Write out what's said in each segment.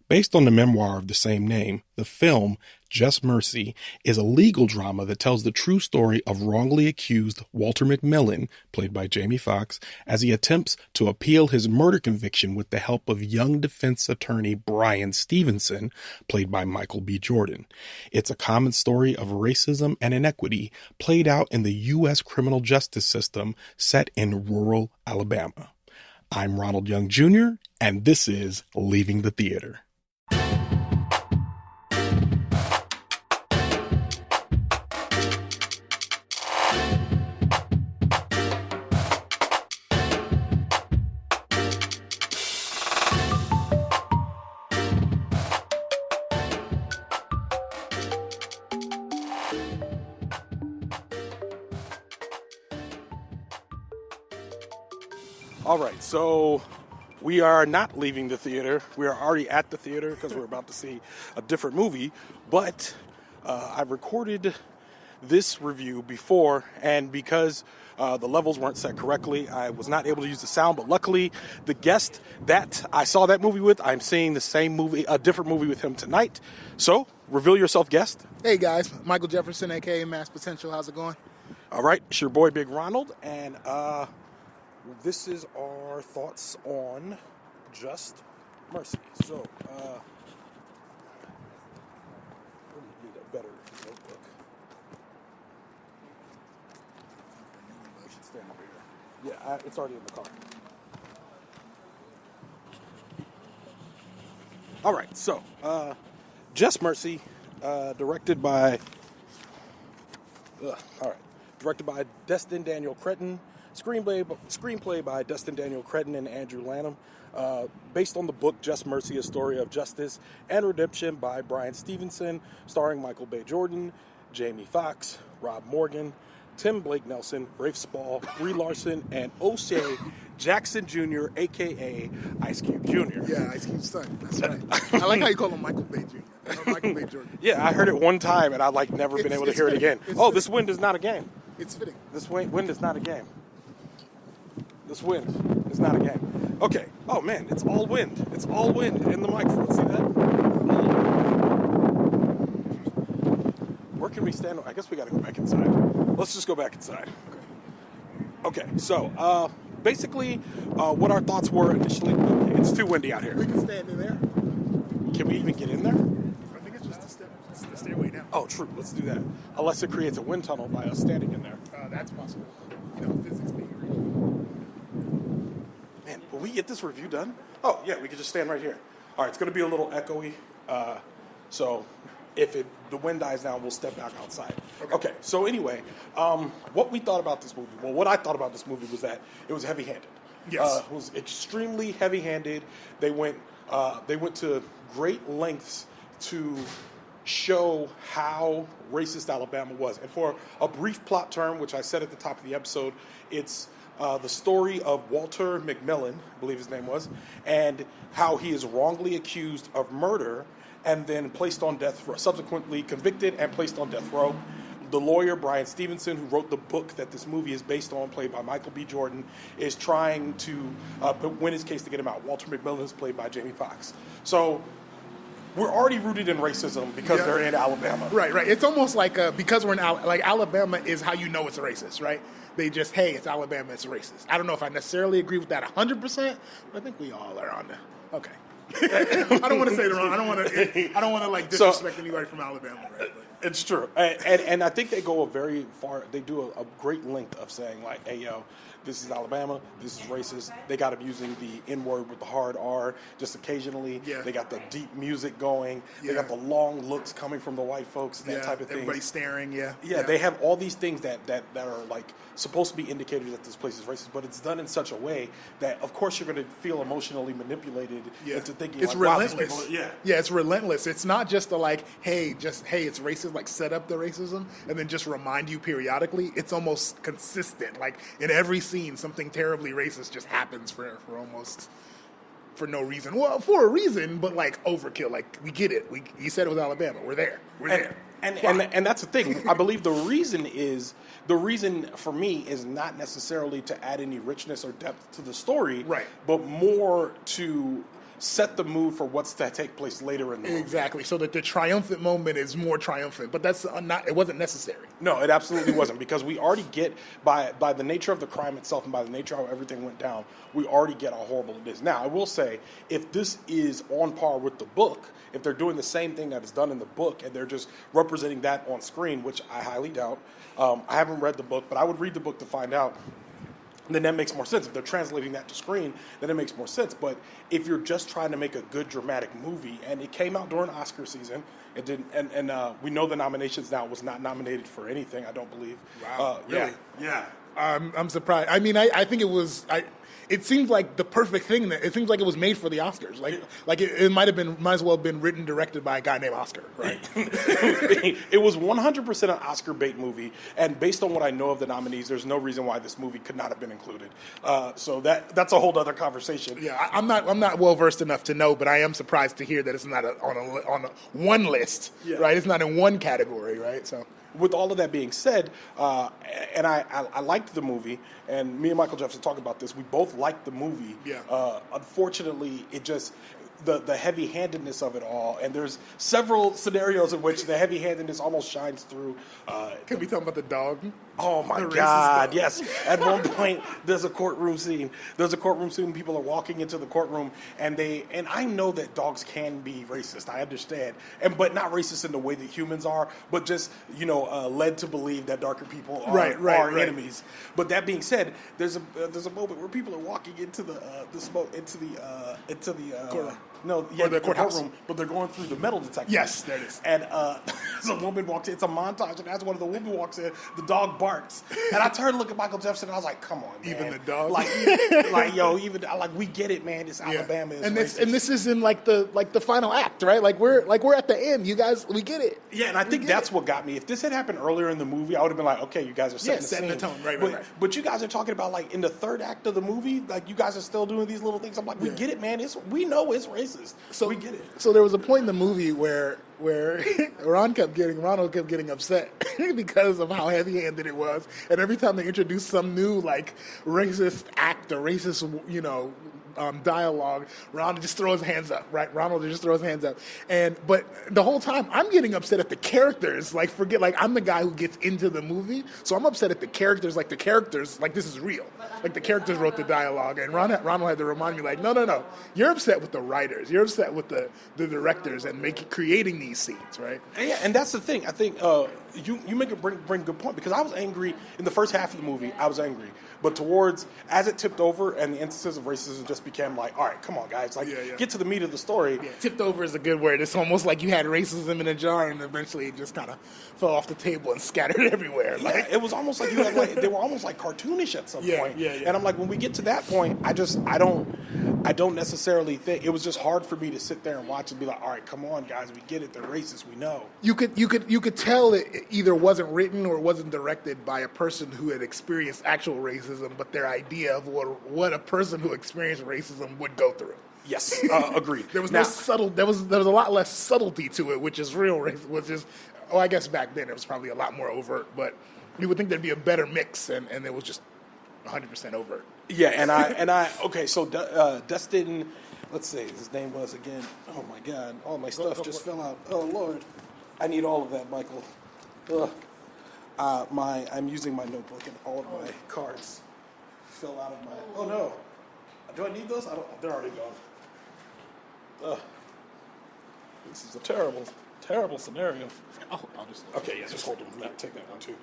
Based on the memoir of the same name, the film, Just Mercy, is a legal drama that tells the true story of wrongly accused Walter McMillan, played by Jamie Foxx, as he attempts to appeal his murder conviction with the help of young defense attorney Bryan Stevenson, played by Michael B. Jordan. It's a common story of racism and inequity played out in the U.S. criminal justice system set in rural Alabama. I'm Ronald Young Jr., and this is Leaving the Theater. All right, so we are not leaving the theater. We are already at the theater because we're about to see a different movie. But I recorded this review before, and because the levels weren't set correctly, I was not able to use the sound. But luckily, the guest that I saw that movie with, I'm seeing the same movie, a different movie with him tonight. So, reveal yourself, guest. Hey guys, Michael Jefferson, aka Mass Potential. How's it going? All right, it's your boy Big Ronald, and this is our thoughts on Just Mercy. So, let me get a better notebook. I should stand over here. Yeah, it's already in the car. All right, so Just Mercy, directed by Destin Daniel Cretton. Screenplay by Destin Daniel Cretton and Andrew Lanham. Based on the book Just Mercy, A Story of Justice and Redemption by Bryan Stevenson, starring Michael B. Jordan, Jamie Foxx, Rob Morgan, Tim Blake Nelson, Rafe Spall, Brie Larson, and O'Shea Jackson Jr., a.k.a. Ice Cube Jr. Yeah, Ice Cube's son. That's right. I like how you call him Michael Bay Jr. Or Michael Bay Jordan. Yeah, I heard it one time, and I've never been able to hear it again. This wind is not a game. It's fitting. This wind is not a game. This wind is not a game. Okay. Oh, man, it's all wind. It's all wind in the microphone. See that? Where can we stand? I guess we got to go back inside. Let's just go back inside. Okay, so basically what our thoughts were initially. Okay, it's too windy out here. We can stand in there. Can we even get in there? I think it's just the stairway down. Oh, true. Let's do that. Unless it creates a wind tunnel by us standing in there. That's possible. Physics being real. Man, will we get this review done? Oh, yeah, we could just stand right here. All right, it's going to be a little echoey. So if the wind dies down, we'll step back outside. Okay, so anyway, what we thought about this movie, what I thought about this movie was that it was heavy-handed. Yes. It was extremely heavy-handed. They went to great lengths to show how racist Alabama was. And for a brief plot term, which I said at the top of the episode, it's the story of Walter McMillan, I believe his name was, and how he is wrongly accused of murder and then placed on death row, subsequently convicted and placed on death row. The lawyer, Bryan Stevenson, who wrote the book that this movie is based on, played by Michael B. Jordan, is trying to win his case to get him out. Walter McMillan is played by Jamie Foxx. So we're already rooted in racism because they're in Alabama. Right. It's almost like because we're in Alabama is how you know it's racist, right? They just, hey, it's Alabama, it's racist. I don't know if I necessarily agree with that 100%, but I think we all are on the, okay. I don't want to say it wrong. I don't want to disrespect anybody from Alabama, right? But it's true. And I think they go they do a great length of saying like, hey, yo, this is Alabama, this is racist. They got them using the N-word with the hard R just occasionally. Yeah. They got the deep music going. Yeah. They got the long looks coming from the white folks, that type of thing. Everybody staring, yeah. They have all these things that are like supposed to be indicators that this place is racist, but it's done in such a way that, of course, you're going to feel emotionally manipulated into thinking it's like, relentless. Wow, these people, yeah, it's relentless. It's not just hey, it's racist, like set up the racism and then just remind you periodically. It's almost consistent. Like in every scene, something terribly racist just happens for no reason. Well, for a reason, but like overkill. Like we get it. You said it was Alabama. We're there. And that's the thing. I believe the reason for me is not necessarily to add any richness or depth to the story, right? But more to set the mood for what's to take place later in the movie. Exactly. So that the triumphant moment is more triumphant, but that's not. It wasn't necessary. No, it absolutely wasn't, because we already get, by the nature of the crime itself and by the nature of how everything went down, we already get how horrible it is. Now, I will say, if this is on par with the book, if they're doing the same thing that is done in the book and they're just representing that on screen, which I highly doubt. I haven't read the book, but I would read the book to find out. Then that makes more sense. If they're translating that to screen, then it makes more sense. But if you're just trying to make a good dramatic movie, and it came out during Oscar season, it didn't, and we know the nominations now, was not nominated for anything, I don't believe. Wow, really? Yeah. I'm surprised. I mean, I think it was. It seemed like the perfect thing. It seems like it was made for the Oscars. Like it might as well have been written, directed by a guy named Oscar, right? It was 100% an Oscar bait movie, and based on what I know of the nominees, there's no reason why this movie could not have been included. So that's a whole other conversation. Yeah, I'm not well versed enough to know, but I am surprised to hear that it's not on a one list, right? It's not in one category, right? So. With all of that being said, and I liked the movie, and me and Michael Jefferson talked about this. We both liked the movie. Yeah. Unfortunately, it just the heavy-handedness of it all, and there's several scenarios in which the heavy-handedness almost shines through. Can we talk about the dog? Oh my The racist God! dog. Yes. At one point, there's a courtroom scene. People are walking into the courtroom, and I know that dogs can be racist. I understand, but not racist in the way that humans are, but just led to believe that darker people are enemies. But that being said, there's a moment where people are walking into the Courtroom. the courthouse. courtroom, but they're going through the metal detector. Yes, there it is. And as a woman walks in, it's a montage, and as one of the women walks in, the dog barks. And I turned to look at Michael Jefferson, and I was like, "Come on, man. Even the dog? We get it, man. It's Alabama, and racist. this is in the final act, right? Like we're at the end. You guys, we get it. Yeah, and I think that's what got me. If this had happened earlier in the movie, I would have been like, okay, you guys are setting the tone, right. But you guys are talking about like in the third act of the movie, like you guys are still doing these little things. I'm like, we get it, man. We know it's racist. So we get it. So there was a point in the movie where Ronald kept getting upset because of how heavy-handed it was, and every time they introduced some new like racist act or racist dialogue, Ronald just throws his hands up, right? But the whole time I'm getting upset at the characters. Like I'm the guy who gets into the movie, so I'm upset at the characters. Like this is real. Like the characters wrote the dialogue, and Ronald had to remind me, like, no, you're upset with the writers, you're upset with the directors and creating these scenes, right? Yeah, and that's the thing. I think you make a bring good point, because I was angry in the first half of the movie. I was angry, but as it tipped over and the instances of racism just became like, all right, come on, guys, get to the meat of the story. Yeah, tipped over is a good word. It's almost like you had racism in a jar, and eventually it just kind of fell off the table and scattered everywhere. Yeah, it was almost like they were almost like cartoonish at some point. Yeah. And I'm like, when we get to that point, I don't necessarily think it was just hard for me to sit there and watch and be like, all right, come on, guys, we get it. They're racist. We know. You could tell it either wasn't written or wasn't directed by a person who had experienced actual racism, but their idea of what a person who experienced racism would go through. Yes, agreed. There was there was a lot less subtlety to it, which is real racism. I guess back then it was probably a lot more overt, but you would think there'd be a better mix, and it was just 100% overt. Yeah, okay, so Destin, let's see, his name was again, oh my God, all my stuff just fell out. Oh Lord, I need all of that, Michael. I'm using my notebook and all of my cards fell out of my, oh no, do I need those? They're already gone. This is a terrible scenario. Oh, I'll just... Okay, yeah, just hold them. Take that one too.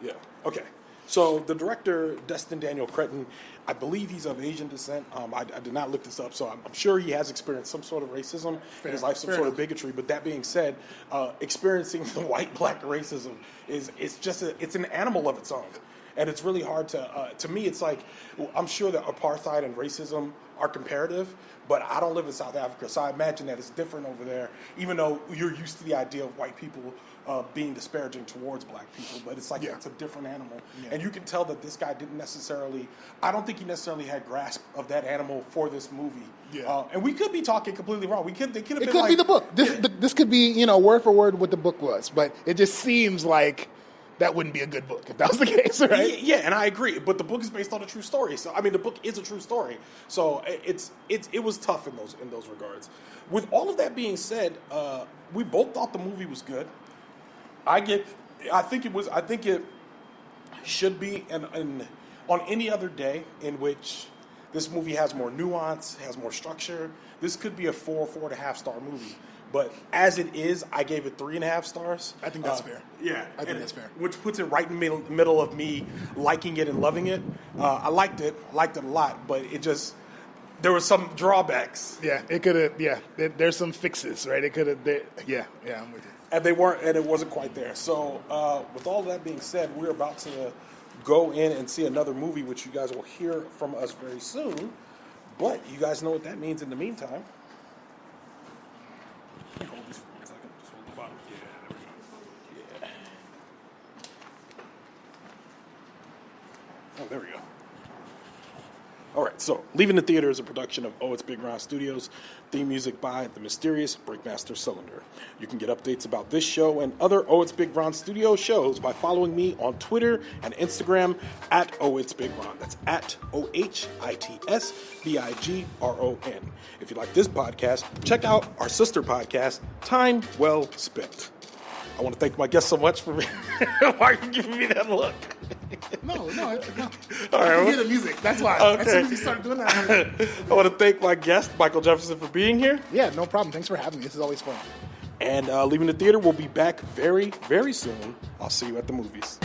Yeah, okay. So the director, Destin Daniel Cretton, I believe he's of Asian descent. I did not look this up, so I'm sure he has experienced some sort of racism in his life, some sort of bigotry. But that being said, experiencing the white-black racism it's an animal of its own. And it's really hard to me, it's like, I'm sure that apartheid and racism are comparative, but I don't live in South Africa, so I imagine that it's different over there, even though you're used to the idea of white people being disparaging towards black people, but it's like it's a different animal. Yeah. And you can tell that this guy I don't think he necessarily had grasp of that animal for this movie. Yeah. And we could be talking completely wrong. It could be the book. This could be, word for word what the book was, but it just seems like that wouldn't be a good book if that was the case, right? Yeah, and I agree. But the book is based on a true story. So I mean, the book is a true story. So it was tough in those regards. With all of that being said, we both thought the movie was good. I think it should be on any other day in which this movie has more nuance, has more structure. This could be a 4.5 star movie. But as it is, I gave it 3.5 stars. I think that's fair. Yeah, I think that's fair. Which puts it right in the middle of me liking it and loving it. I liked it a lot, but there were some drawbacks. Yeah, it could have. Yeah, there's some fixes, right? It could have. Yeah, I'm with you. And they weren't, and it wasn't quite there. So, with all that being said, we're about to go in and see another movie, which you guys will hear from us very soon. But you guys know what that means in the meantime. Hold this for 1 second. Just hold the bottom. Yeah, there we go. Yeah. Oh, there we go. All right, so Leaving the Theater is a production of Oh It's Big Ron Studios. Theme music by the mysterious Breakmaster Cylinder. You can get updates about this show and other Oh It's Big Ron Studio shows by following me on Twitter and Instagram at Oh It's Big Ron. That's at OHITSBIGRON. If you like this podcast, check out our sister podcast, Time Well Spent. I want to thank my guests so much for why are you giving me that look? No. All right, I hear the music. That's why. Okay. As soon as you started doing that, I want to thank my guest, Michael Jefferson, for being here. yeah, no problem. Thanks for having me. This is always fun. And Leaving the Theater will be back very, very soon. I'll see you at the movies.